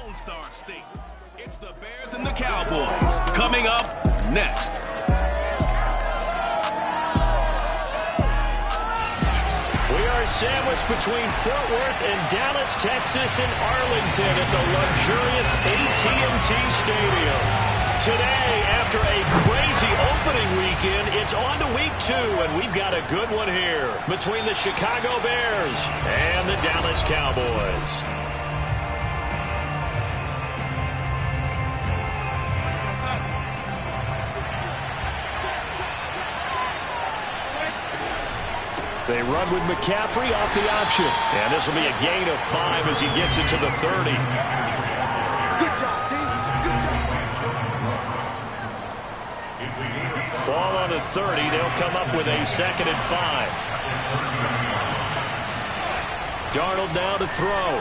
Lone Star State. It's the Bears and the Cowboys coming up next. We are sandwiched between Fort Worth and Dallas, Texas, and Arlington at the luxurious AT&T Stadium. Today, after a crazy opening weekend, it's on to week 2, and we've got a good one here between the Chicago Bears and the Dallas Cowboys. They run with McCaffrey off the option. And this will be a gain of 5 as he gets it to the 30. Good job, team. Good job. Ball on the 30. They'll come up with a 2nd and 5. Darnold now to throw.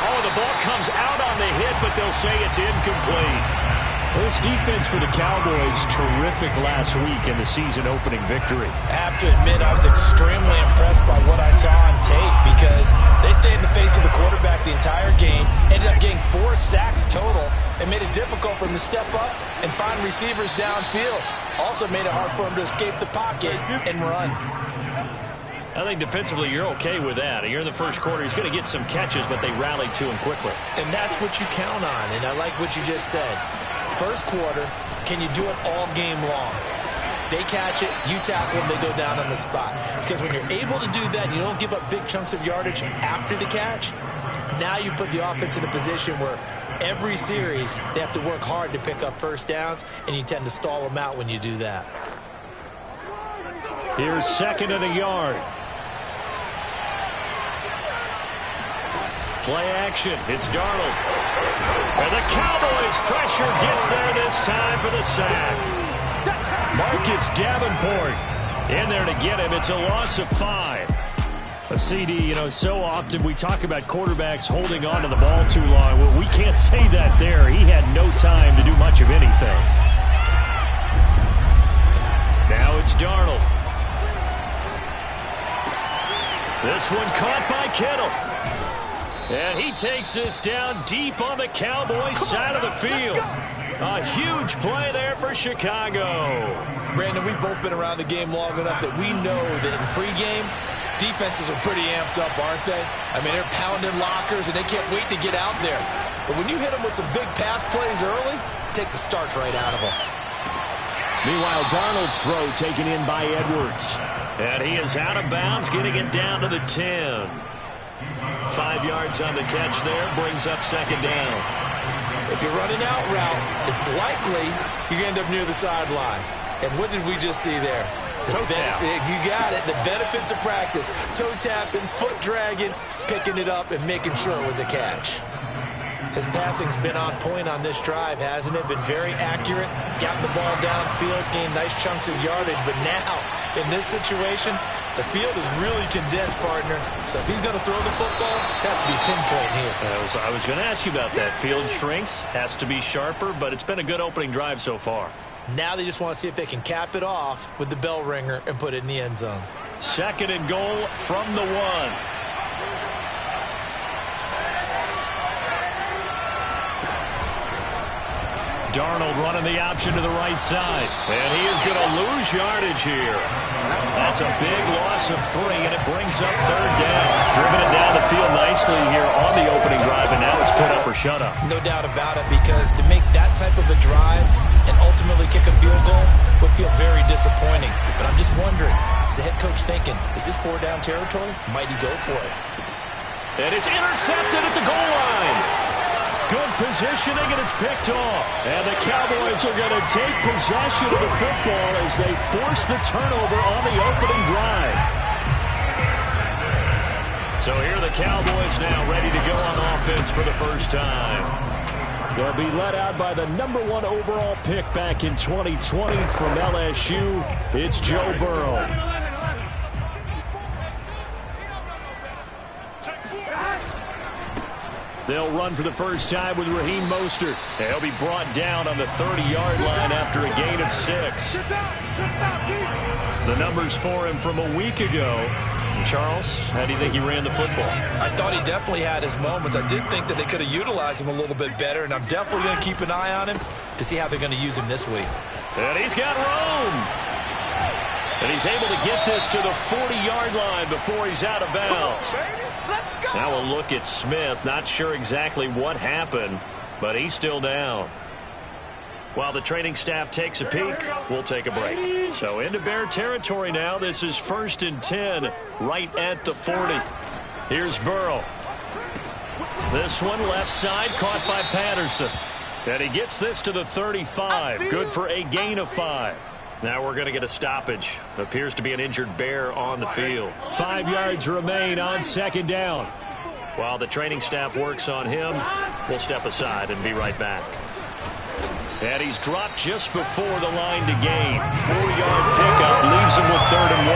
Oh, the ball comes out on the hit, but they'll say it's incomplete. This defense for the Cowboys, terrific last week in the season-opening victory. I have to admit, I was extremely impressed by what I saw on tape because they stayed in the face of the quarterback the entire game, ended up getting 4 sacks total, and made it difficult for him to step up and find receivers downfield. Also made it hard for him to escape the pocket and run. I think defensively you're okay with that. You're in the first quarter. He's going to get some catches, but they rallied to him quickly. And that's what you count on, and I like what you just said. First quarter, can you do it all game long? They catch it, you tackle them, they go down on the spot. Because when you're able to do that, and you don't give up big chunks of yardage after the catch, now you put the offense in a position where every series they have to work hard to pick up first downs, and you tend to stall them out when you do that. Here's 2nd and a yard. Play action. It's Darnold. And the Cowboys' pressure gets there this time for the sack. Marcus Davenport in there to get him. It's a loss of 5. A CD, you know, so often we talk about quarterbacks holding on to the ball too long. Well, we can't say that there. He had no time to do much of anything. Now it's Darnold. This one caught by Kittle. And he takes this down deep on the Cowboys side of the field. A huge play there for Chicago. Brandon, we've both been around the game long enough that we know that in pregame, defenses are pretty amped up, aren't they? I mean, they're pounding lockers, and they can't wait to get out there. But when you hit them with some big pass plays early, it takes the starch right out of them. Meanwhile, Darnold's throw taken in by Edwards. And he is out of bounds, getting it down to the 10. 5 yards on the catch there, brings up 2nd down. If you're running out route, it's likely you're going to end up near the sideline. And what did we just see there? Toe tap. You got it. The benefits of practice. Toe tapping, foot dragging, picking it up, and making sure it was a catch. His passing's been on point on this drive, hasn't it? Been very accurate, gotten the ball downfield, gained nice chunks of yardage. But now, in this situation, the field is really condensed, partner. So if he's going to throw the football, that has to be pinpoint here. I was going to ask you about that. Field shrinks, has to be sharper, but it's been a good opening drive so far. Now they just want to see if they can cap it off with the bell ringer and put it in the end zone. 2nd and goal from the 1. Darnold running the option to the right side. And he is going to lose yardage here. That's a big loss of 3, and it brings up 3rd down. Driven it down the field nicely here on the opening drive, and now it's put up or shut up. No doubt about it, because to make that type of a drive and ultimately kick a field goal would feel very disappointing. But I'm just wondering, is the head coach thinking, is this 4-down territory? Might he go for it? And it's intercepted at the goal line. Good positioning, and it's picked off. And the Cowboys are going to take possession of the football as they force the turnover on the opening drive. So here are the Cowboys now ready to go on offense for the first time. They'll be led out by the #1 overall pick back in 2020 from LSU. It's Joe Burrow. They'll run for the first time with Raheem Mostert. He'll be brought down on the 30-yard line after a gain of 6. The numbers for him from a week ago: Charles, how do you think he ran the football? I thought he definitely had his moments. I did think that they could have utilized him a little bit better, and I'm definitely going to keep an eye on him to see how they're going to use him this week. And he's got room. And he's able to get this to the 40-yard line before he's out of bounds. Now we'll look at Smith. Not sure exactly what happened, but he's still down. While the training staff takes a peek, we'll take a break. So into Bear territory now. This is 1st and 10 right at the 40. Here's Burrow. This one left side caught by Patterson. And he gets this to the 35. Good for a gain of 5. Now we're going to get a stoppage. Appears to be an injured Bear on the field. 5 yards remain on 2nd down. While the training staff works on him, we'll step aside and be right back. And he's dropped just before the line to gain. 4-yard pickup leaves him with 3rd and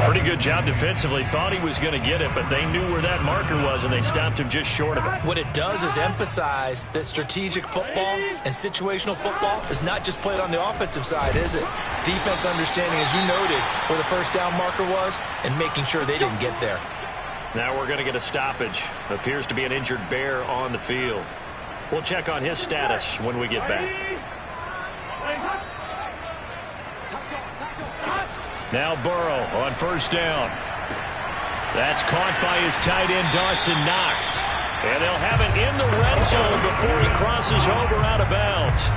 1. Pretty good job defensively. Thought he was going to get it, but they knew where that marker was, and they stopped him just short of it. What it does is emphasize that strategic football and situational football is not just played on the offensive side, is it? Defense understanding, as you noted, where the 1st down marker was and making sure they didn't get there. Now we're going to get a stoppage. Appears to be an injured Bear on the field. We'll check on his status when we get back. Now Burrow on 1st down. That's caught by his tight end, Dawson Knox. And they'll have it in the red zone before he crosses over out of bounds.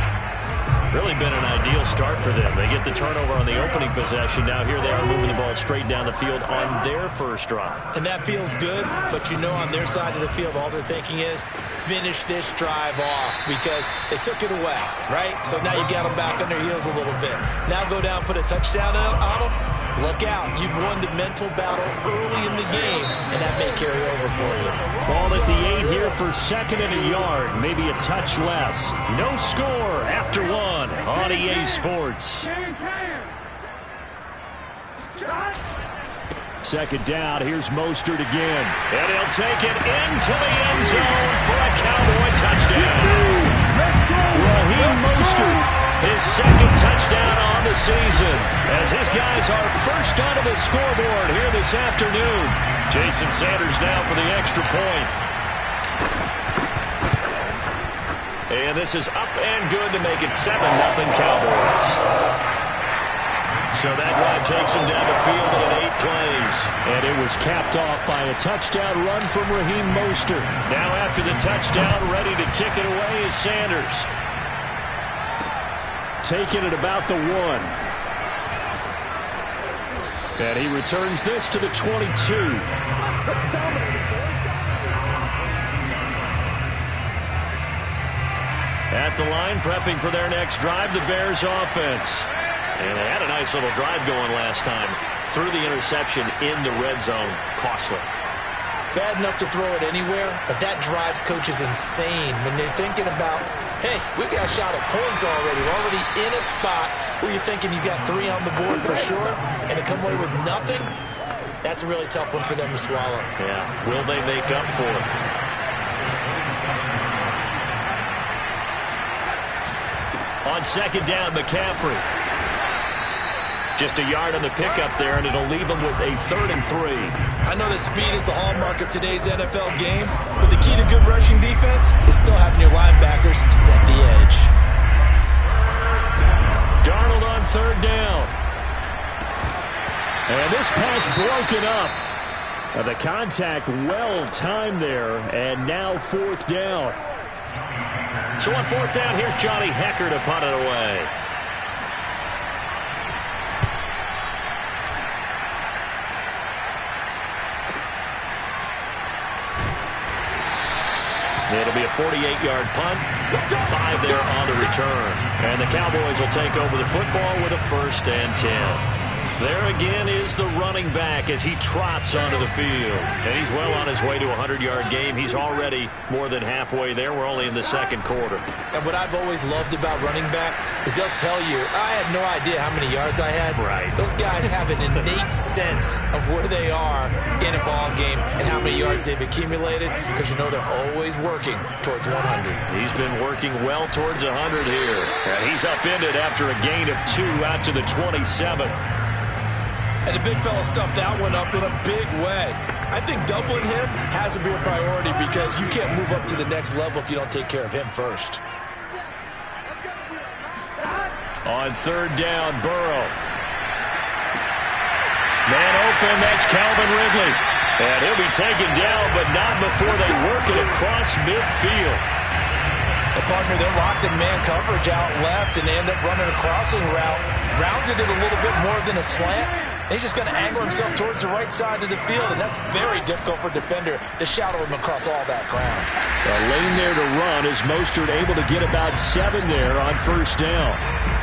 Really been an ideal start for them. They get the turnover on the opening possession. Now here they are moving the ball straight down the field on their first drive. And that feels good, but you know on their side of the field all they're thinking is finish this drive off because they took it away, right? So now you got them back on their heels a little bit. Now go down, put a touchdown on them. Look out. You've won the mental battle early in the game, and that may carry over for you. Ball at the 8 here for 2nd and a yard. Maybe a touch less. No score after 1 on EA Sports. 2nd down. Here's Mostert again. And he'll take it into the end zone for a Cowboy touchdown. Raheem Mostert. His 2nd touchdown on the season as his guys are first onto the scoreboard here this afternoon. Jason Sanders now for the extra point. And this is up and good to make it 7-0 Cowboys. So that drive takes him down the field in 8 plays. And it was capped off by a touchdown run from Raheem Mostert. Now after the touchdown, ready to kick it away is Sanders. Taking it about the 1. And he returns this to the 22. At the line, prepping for their next drive, the Bears offense. And they had a nice little drive going last time. Threw the interception in the red zone. Costly. Bad enough to throw it anywhere, but that drives coaches insane when they're thinking about, hey, we got a shot at points already. We're already in a spot where you're thinking you got 3 on the board for sure, and to come away with nothing, that's a really tough one for them to swallow. Yeah, will they make up for it? On 2nd down, McCaffrey. Just a yard on the pickup there, and it'll leave them with a 3rd and 3. I know that speed is the hallmark of today's NFL game, but the key to good rushing defense is still having your linebackers set the edge. Darnold on 3rd down. And this pass broken up. The contact well timed there, and now 4th down. So on 4th down, here's Johnny Hecker to punt it away. It'll be a 48-yard punt, 5 there on the return. And the Cowboys will take over the football with a 1st and 10. There again is the running back as he trots onto the field. And he's well on his way to a 100-yard game. He's already more than halfway there. We're only in the 2nd quarter. And what I've always loved about running backs is they'll tell you, I had no idea how many yards I had. Right. Those guys have an innate sense of where they are in a ball game and how many yards they've accumulated because you know they're always working towards 100. He's been working well towards 100 here. And he's upended after a gain of 2 out to the 27. And the big fella stuffed that one up in a big way. I think doubling him has to be a priority because you can't move up to the next level if you don't take care of him first. On third down, Burrow. Man open, that's Calvin Ridley. And he'll be taken down, but not before they work it across midfield. The partner, they're locked in man coverage out left, and they end up running a crossing route. Rounded it a little bit more than a slant. And he's just going to angle himself towards the right side of the field, and that's very difficult for a defender to shadow him across all that ground. A lane there to run as Mostert able to get about 7 there on first down.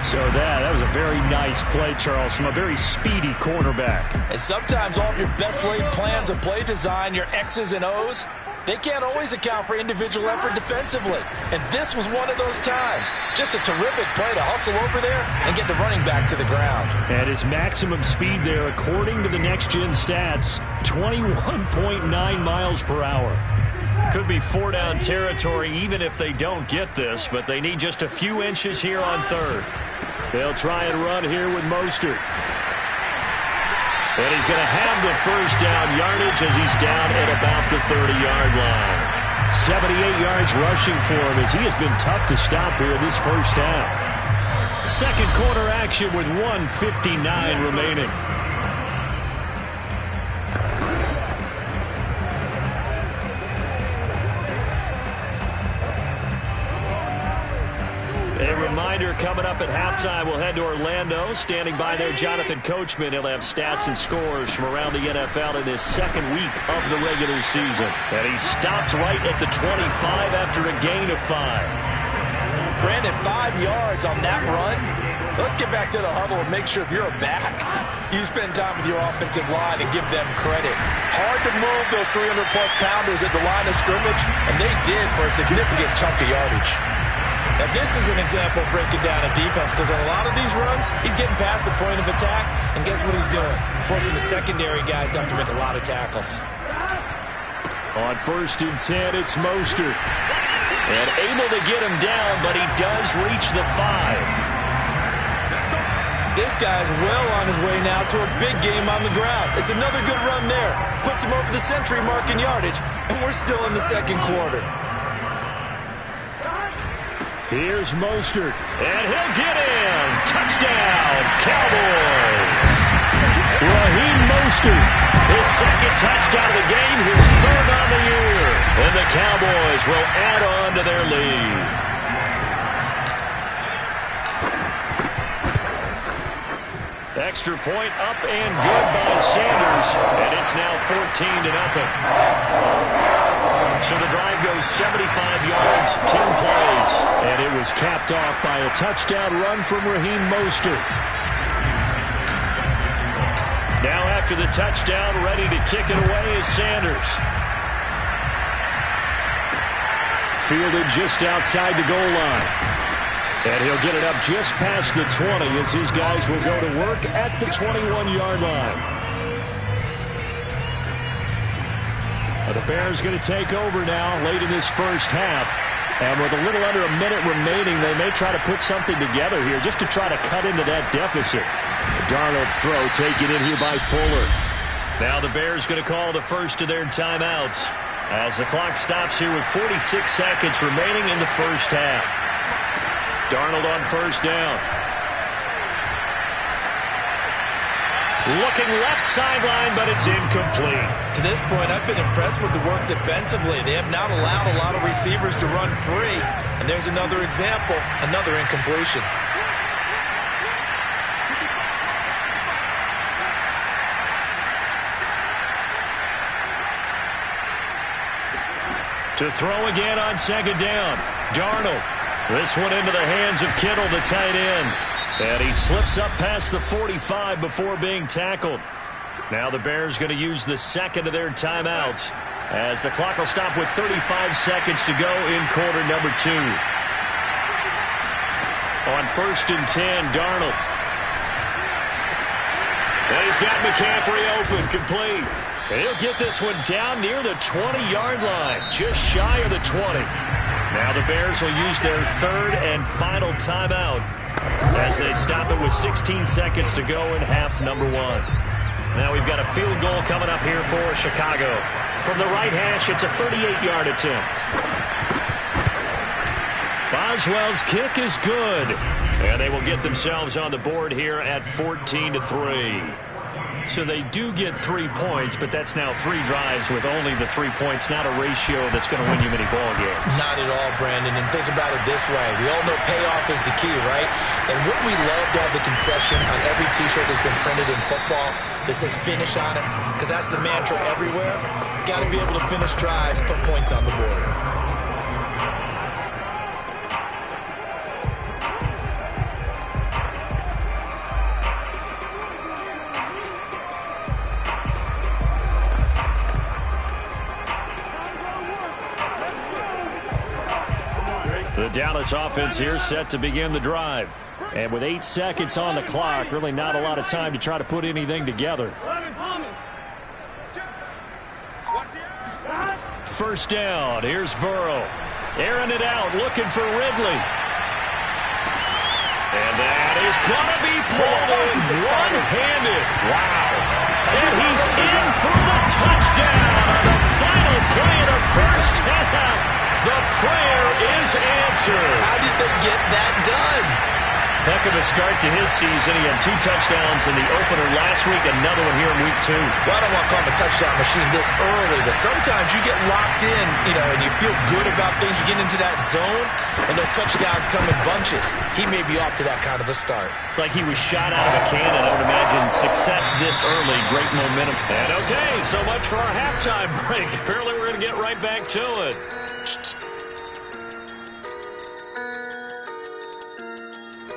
So that was a very nice play, Charles, from a very speedy cornerback. And sometimes all of your best laid plans of play design, your X's and O's, they can't always account for individual effort defensively. And this was one of those times. Just a terrific play to hustle over there and get the running back to the ground. And his maximum speed there, according to the next-gen stats, 21.9 miles per hour. Could be 4-down territory even if they don't get this, but they need just a few inches here on third. They'll try and run here with Mostert. And he's going to have the first down yardage as he's down at about the 30-yard line. 78 yards rushing for him as he has been tough to stop here this first half. Second quarter action with 1:59 remaining. A reminder, coming up at halftime, we'll head to Orlando. Standing by there, Jonathan Coachman. He'll have stats and scores from around the NFL in this second week of the regular season. And he stopped right at the 25 after a gain of 5. Brandon, 5 yards on that run. Let's get back to the huddle and make sure if you're a back, you spend time with your offensive line and give them credit. Hard to move those 300-plus pounders at the line of scrimmage, and they did for a significant chunk of yardage. Now, this is an example of breaking down a defense because on a lot of these runs, he's getting past the point of attack, and guess what he's doing? Forcing the secondary guys to have to make a lot of tackles. On 1st and 10, it's Mostert. And able to get him down, but he does reach the 5. This guy's well on his way now to a big game on the ground. It's another good run there. Puts him over the century mark in yardage, and we're still in the second quarter. Here's Mostert, and he'll get in. Touchdown, Cowboys. Raheem Mostert, his second touchdown of the game, his third on the year. And the Cowboys will add on to their lead. Extra point up and good by Sanders, and it's now 14-0. So the drive goes 75 yards, 10 plays. And it was capped off by a touchdown run from Raheem Mostert. Now after the touchdown, ready to kick it away is Sanders. Fielded just outside the goal line. And he'll get it up just past the 20 as his guys will go to work at the 21-yard line. The Bears going to take over now late in this first half. And with a little under a minute remaining, they may try to put something together here just to try to cut into that deficit. Darnold's throw taken in here by Fuller. Now the Bears going to call the first of their timeouts as the clock stops here with 46 seconds remaining in the first half. Darnold on first down. Looking left sideline, but it's incomplete. To this point, I've been impressed with the work defensively. They have not allowed a lot of receivers to run free. And there's another example, another incompletion. To throw again on second down. Darnold. This one into the hands of Kittle, the tight end. And he slips up past the 45 before being tackled. Now the Bears going to use the second of their timeouts as the clock will stop with 35 seconds to go in quarter number 2. On 1st and 10, Darnold. And he's got McCaffrey open, complete. And he'll get this one down near the 20-yard line, just shy of the 20. Now the Bears will use their third and final timeout as they stop it with 16 seconds to go in half number 1. Now we've got a field goal coming up here for Chicago. From the right hash, it's a 38-yard attempt. Boswell's kick is good. And they will get themselves on the board here at 14-3. So they do get 3 points, but that's now 3 drives with only the 3 points, not a ratio that's going to win you many ball games. Not at all, Brandon. And think about it this way. We all know payoff is the key, right? And wouldn't we love to have the concession on every T-shirt that's been printed in football that says finish on it? Because that's the mantra everywhere. Got to be able to finish drives, put points on the board. The Dallas offense here set to begin the drive. And with 8 seconds on the clock, really not a lot of time to try to put anything together. First down. Here's Burrow. Airing it out, looking for Ridley. And that is going to be pulled in one-handed. Wow. And he's in for the touchdown on the final play of the first half. The prayer is answered. How did they get that done? Heck of a start to his season. He had 2 touchdowns in the opener last week, another one here in week 2. Well, I don't want to call him a touchdown machine this early, but sometimes you get locked in, and you feel good about things. You get into that zone, and those touchdowns come in bunches. He may be off to that kind of a start. It's like he was shot out of a cannon. I would imagine success this early, great momentum. And okay, so much for our halftime break. Apparently we're going to get right back to it.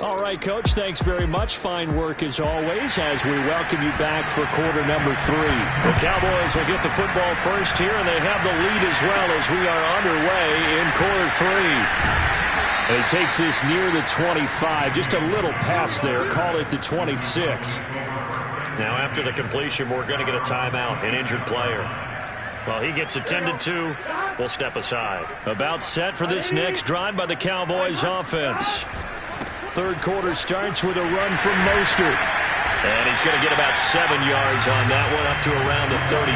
All right, Coach, thanks very much. Fine work as always as we welcome you back for quarter number 3. The Cowboys will get the football first here, and they have the lead as well as we are underway in quarter 3. And he takes this near the 25, just a little past there, call it the 26. Now after the completion, we're going to get a timeout, an injured player. Well, he gets attended to. We'll step aside. About set for this next drive by the Cowboys offense. Third quarter starts with a run from Mostert. And he's going to get about 7 yards on that one, up to around the 33.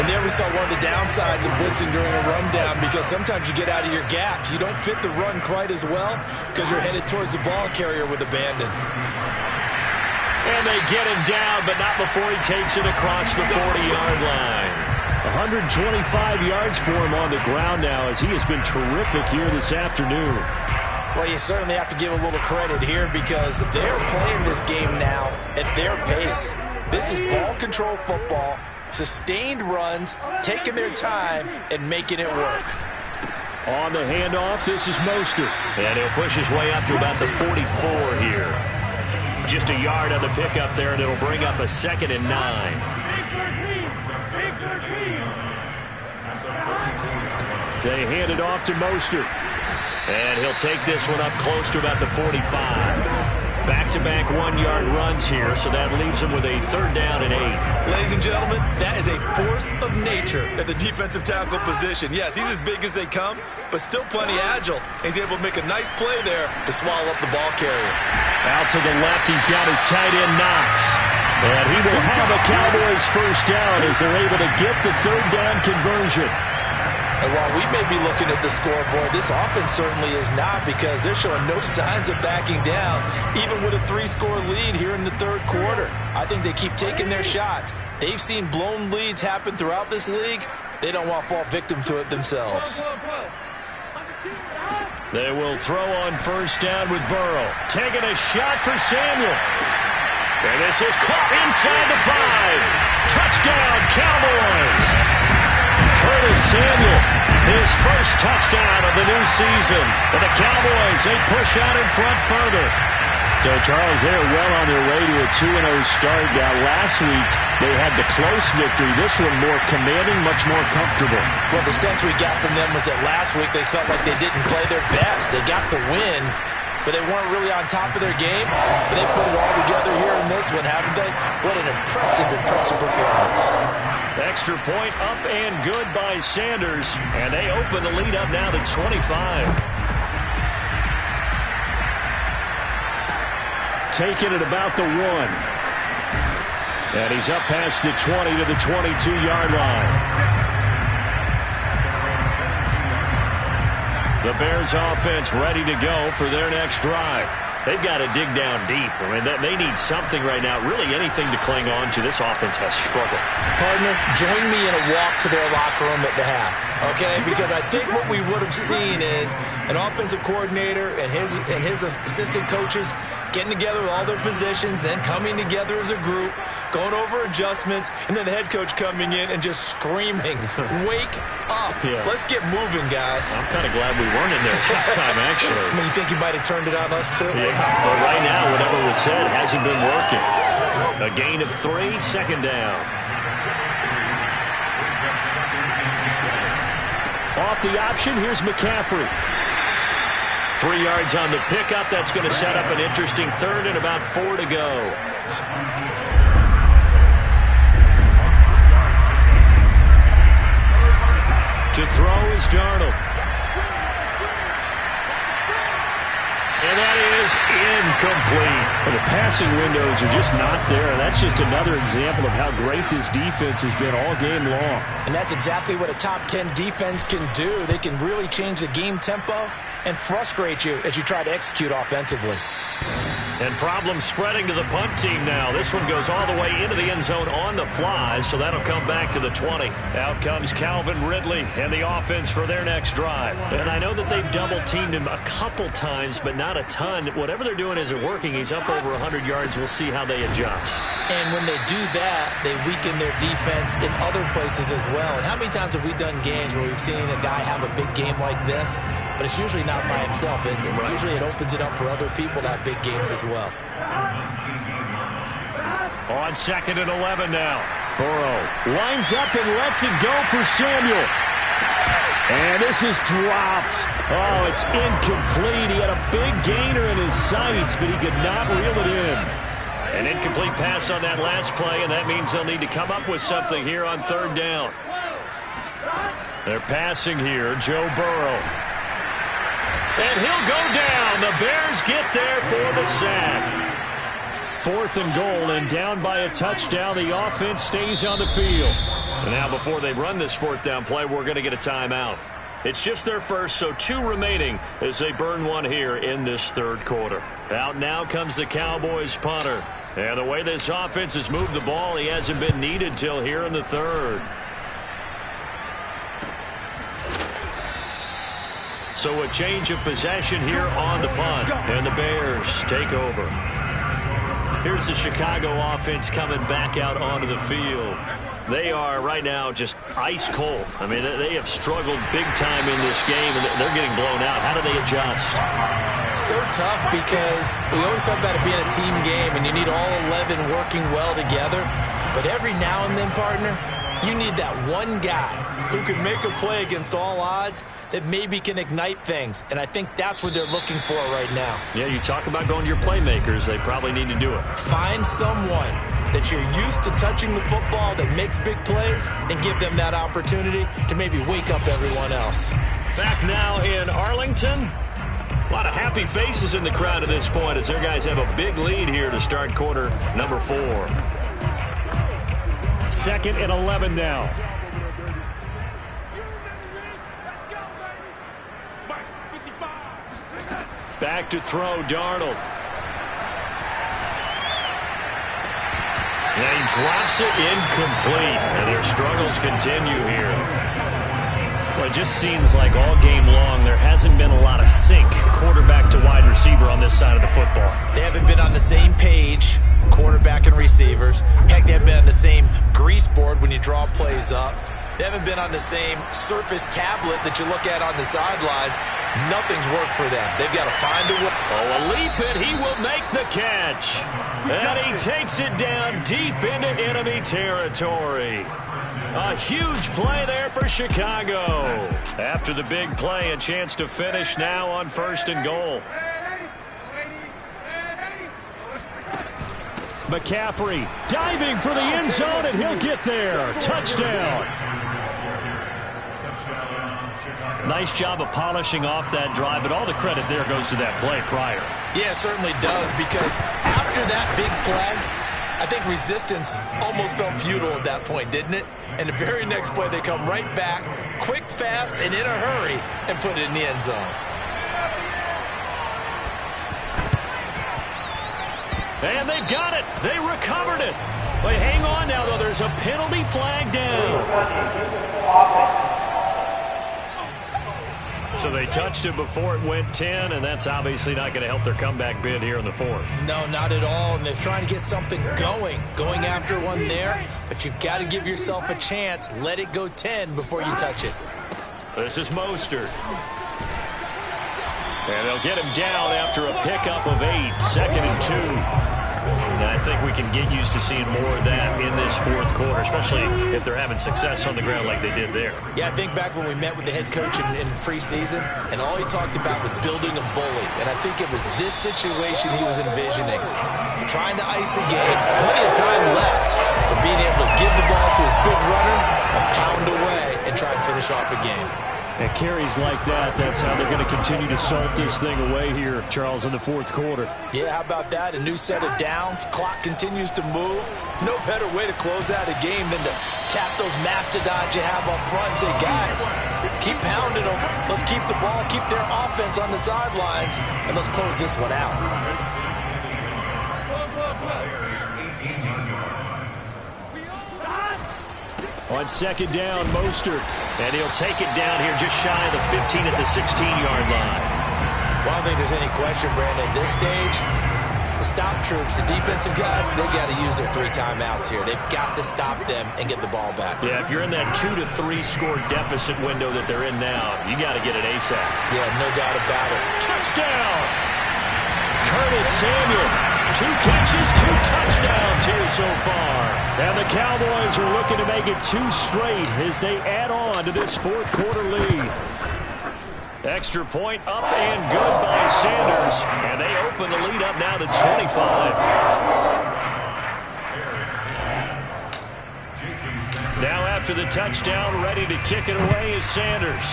And there we saw one of the downsides of blitzing during a rundown, because sometimes you get out of your gaps. You don't fit the run quite as well because you're headed towards the ball carrier with abandon. And they get him down, but not before he takes it across the 40-yard line. 125 yards for him on the ground now, as he has been terrific here this afternoon. Well, you certainly have to give a little credit here, because they're playing this game now at their pace. This is ball control football, sustained runs, taking their time, and making it work. On the handoff, this is Mostert. And he'll push his way up to about the 44 here. Just a yard on the pickup there, and it'll bring up a 2nd and 9. They hand it off to Mostert. And he'll take this one up close to about the 45. Back-to-back 1-yard runs here, so that leaves him with a 3rd down and 8. Ladies and gentlemen, that is a force of nature at the defensive tackle position. Yes, he's as big as they come, but still plenty agile. He's able to make a nice play there to swallow up the ball carrier. Out to the left, he's got his tight end Knox. And he will have a Cowboys first down as they're able to get the 3rd down conversion. And while we may be looking at the scoreboard, this offense certainly is not, because they're showing no signs of backing down, even with a 3-score lead here in the 3rd quarter. I think they keep taking their shots. They've seen blown leads happen throughout this league. They don't want to fall victim to it themselves. They will throw on first down with Burrow. Taking a shot for Samuel. And this is caught inside the 5. Touchdown, Cowboys. Curtis Samuel, his first touchdown of the new season. And the Cowboys, they push out in front further. So, Charles, they are well on their way to a 2-0 start. Now, last week, they had the close victory. This one more commanding, much more comfortable. Well, the sense we got from them was that last week they felt like they didn't play their best. They got the win, but they weren't really on top of their game. But they put it all together here in this one, haven't they? What an impressive performance. Extra point up and good by Sanders. And they open the lead up now to 25. Taking it about the 1. And he's up past the 20 to the 22-yard line. The Bears offense ready to go for their next drive. They've got to dig down deep. I mean, they need something right now, really anything to cling on to. This offense has struggled. Partner, join me in a walk to their locker room at the half, okay? Because I think what we would have seen is an offensive coordinator and his assistant coaches getting together with all their positions, then coming together as a group, going over adjustments, and then the head coach coming in and just screaming, wake up. Yeah. Let's get moving, guys. I'm kind of glad we weren't in there halftime, actually. I mean, you think he might have turned it on us, too? Yeah. But right now, whatever was said hasn't been working. A gain of 3, second down. Off the option, here's McCaffrey. 3 yards on the pickup. That's going to set up an interesting third and about 4 to go. To throw is Darnold. And that is incomplete. Well, the passing windows are just not there. That's just another example of how great this defense has been all game long. And that's exactly what a top 10 defense can do. They can really change the game tempo and frustrate you as you try to execute offensively. And problems spreading to the punt team now. This one goes all the way into the end zone on the fly, so that'll come back to the 20. Out comes Calvin Ridley and the offense for their next drive. And I know that they've double-teamed him a couple times, but not a ton. Whatever they're doing isn't working. He's up over 100 yards. We'll see how they adjust. And when they do that, they weaken their defense in other places as well. And how many times have we done games where we've seen a guy have a big game like this, but it's usually not by himself, is it? Right. Usually it opens it up for other people to have big games as well. On 2nd and 11 now. Burrow lines up and lets it go for Samuel. And this is dropped. Oh, it's incomplete. He had a big gainer in his sights, but he could not reel it in. An incomplete pass on that last play, and that means they'll need to come up with something here on 3rd down. They're passing here, Joe Burrow. And he'll go down. The Bears get there for the sack. 4th and goal, and down by a touchdown. The offense stays on the field. And now before they run this 4th down play, we're going to get a timeout. It's just their first, so 2 remaining as they burn one here in this 3rd quarter. Out now comes the Cowboys punter. And the way this offense has moved the ball, he hasn't been needed till here in the 3rd. So a change of possession here on the punt, and the Bears take over. Here's the Chicago offense coming back out onto the field. They are right now just ice cold. I mean, they have struggled big time in this game, and they're getting blown out. How do they adjust? So tough because we always talk about it being a team game, and you need all 11 working well together. But every now and then, partner, you need that one guy who can make a play against all odds that maybe can ignite things. And I think that's what they're looking for right now. Yeah, you talk about going to your playmakers. They probably need to do it. Find someone that you're used to touching the football that makes big plays and give them that opportunity to maybe wake up everyone else. Back now in Arlington. A lot of happy faces in the crowd at this point as their guys have a big lead here to start quarter number 4. 2nd and 11 now. Back to throw, Darnold. And he drops it incomplete. And their struggles continue here. Well, it just seems like all game long there hasn't been a lot of sync quarterback to wide receiver on this side of the football. They haven't been on the same page, quarterback and receivers. Heck, they haven't been on the same grease board when you draw plays up. They haven't been on the same Surface tablet that you look at on the sidelines. Nothing's worked for them. They've got to find a way. Oh, a leap, and he will make the catch. And he takes it down deep into enemy territory. A huge play there for Chicago. After the big play, a chance to finish now on 1st and goal. McCaffrey diving for the end zone, and he'll get there. Touchdown. Nice job of polishing off that drive, but all the credit there goes to that play prior. Yeah, it certainly does, because after that big play, I think resistance almost felt futile at that point, didn't it? And the very next play, they come right back, quick, fast, and in a hurry, and put it in the end zone. And they've got it. They recovered it. But hang on now, though. There's a penalty flag down. So they touched it before it went 10, and that's obviously not going to help their comeback bid here in the fourth. No, not at all. And they're trying to get something going after one there. But you've got to give yourself a chance. Let it go 10 before you touch it. This is Mostert. And they'll get him down after a pickup of 8, 2nd and 2. And I think we can get used to seeing more of that in this fourth quarter, especially if they're having success on the ground like they did there. Yeah, I think back when we met with the head coach in preseason, and all he talked about was building a bully. And I think it was this situation he was envisioning. Trying to ice a game, plenty of time left, but being able to give the ball to his big runner and pound away and try and finish off a game. And carries like that, that's how they're going to continue to salt this thing away here, Charles, in the fourth quarter. Yeah, how about that? A new set of downs. Clock continues to move. No better way to close out a game than to tap those mastodons you have up front and say, guys, keep pounding them. Let's keep the ball, keep their offense on the sidelines, and let's close this one out. On 2nd down, Mostert. And he'll take it down here just shy of the 15 at the 16-yard line. Well, I don't think there's any question, Brandon. At this stage, the stop troops, the defensive guys, they've got to use their 3 timeouts here. They've got to stop them and get the ball back. Yeah, if you're in that 2 to 3 score deficit window that they're in now, you got to get it ASAP. Yeah, no doubt about it. Touchdown! Curtis Samuel. 2 catches, 2 touchdowns here so far. And the Cowboys are looking to make it 2 straight as they add on to this fourth quarter lead. Extra point up and good by Sanders. And they open the lead up now to 25. Now after the touchdown, ready to kick it away is Sanders.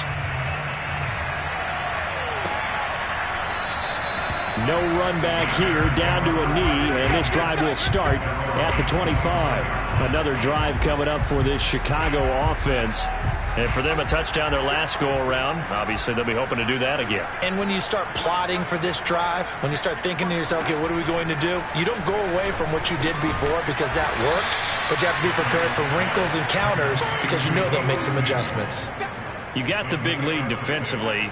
No run back here, down to a knee, and this drive will start at the 25. Another drive coming up for this Chicago offense. And for them, a touchdown their last go-around. Obviously, they'll be hoping to do that again. And when you start plotting for this drive, when you start thinking to yourself, okay, what are we going to do? You don't go away from what you did before because that worked, but you have to be prepared for wrinkles and counters because you know they'll make some adjustments. You got the big lead defensively,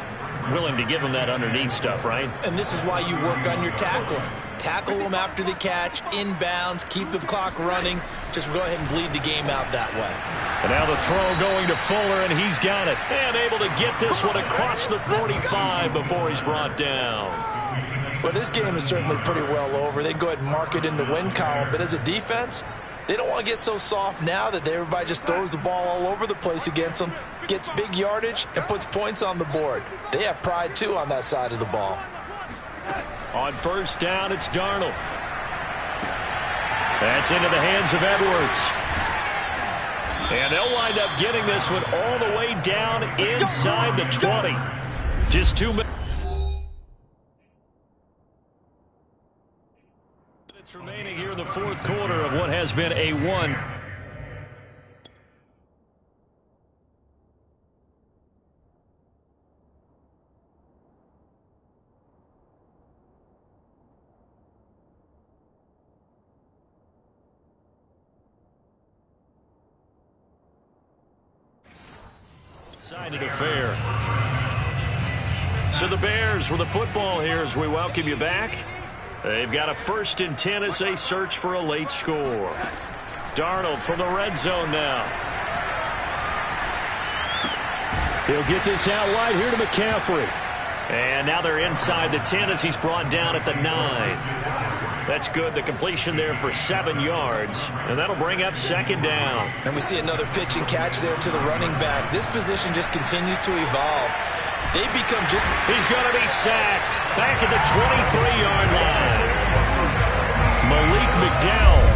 willing to give them that underneath stuff, right? And this is why you work on your tackling. Tackle them after the catch, inbounds, keep the clock running. Just go ahead and bleed the game out that way. And now the throw going to Fuller, and he's got it. And able to get this one across the 45 before he's brought down. Well, this game is certainly pretty well over. They go ahead and mark it in the win column. But as a defense, they don't want to get so soft now that everybody just throws the ball all over the place against them, gets big yardage, and puts points on the board. They have pride, too, on that side of the ball. On first down, it's Darnold. That's into the hands of Edwards. And they'll wind up getting this one all the way down inside the 20. Just 2 minutes remaining here in the fourth quarter of what has been a 1. Decided affair. So the Bears with the football here as we welcome you back. They've got a 1st and 10 as they search for a late score. Darnold from the red zone now. He'll get this out wide here to McCaffrey. And now they're inside the 10 as he's brought down at the 9. That's good. The completion there for 7 yards. And that'll bring up 2nd down. And we see another pitch and catch there to the running back. This position just continues to evolve. They become just... He's going to be sacked back at the 23-yard line. Malik McDowell.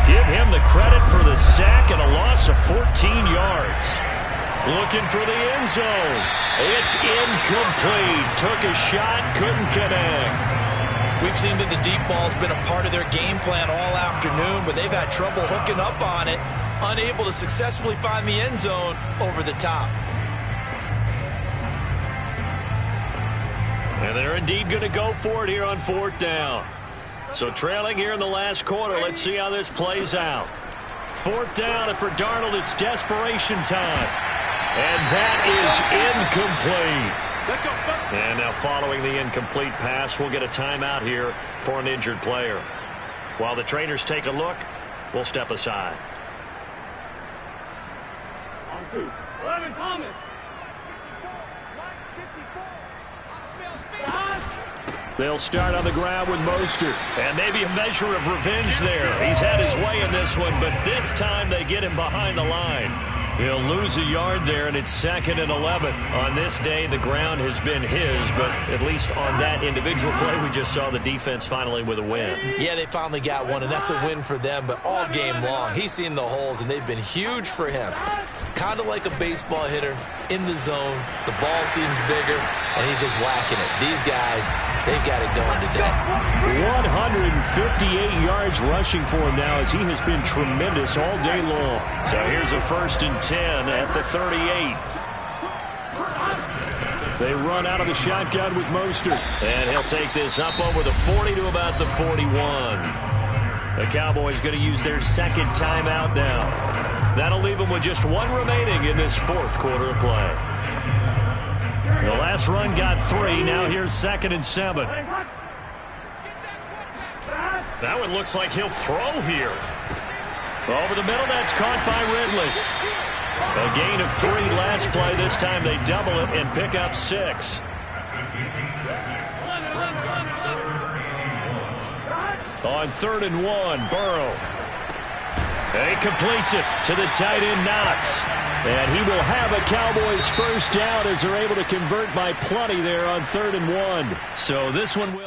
Give him the credit for the sack and a loss of 14 yards. Looking for the end zone. It's incomplete. Took a shot, couldn't connect. We've seen that the deep ball's been a part of their game plan all afternoon, but they've had trouble hooking up on it, unable to successfully find the end zone over the top. And they're indeed going to go for it here on 4th down. So trailing here in the last quarter. Let's see how this plays out. 4th down, and for Darnold, it's desperation time. And that is incomplete. Let's go. And now following the incomplete pass, we'll get a timeout here for an injured player. While the trainers take a look, we'll step aside. On 2. 11 Thomas. They'll start on the ground with Mostert. And maybe a measure of revenge there. He's had his way in this one, but this time they get him behind the line. He'll lose a yard there, and it's 2nd and 11. On this day, the ground has been his, but at least on that individual play, we just saw the defense finally with a win. Yeah, they finally got one, and that's a win for them, but all game long, he's seen the holes, and they've been huge for him. Kind of like a baseball hitter in the zone. The ball seems bigger, and he's just whacking it. These guys, they've got it going today. 158 yards rushing for him now, as he has been tremendous all day long. So here's a 1st and 10 at the 38. They run out of the shotgun with Mostert. And he'll take this up over the 40 to about the 41. The Cowboys going to use their 2nd timeout now. That'll leave them with just 1 remaining in this 4th quarter of play. The last run got 3. Now here's 2nd and 7. That one looks like he'll throw here. Over the middle, that's caught by Ridley. A gain of 3 last play. This time they double it and pick up 6. On 3rd and 1, Burrow. He completes it to the tight end, Knox. And he will have a Cowboys 1st down as they're able to convert by plenty there on 3rd and 1. So this one will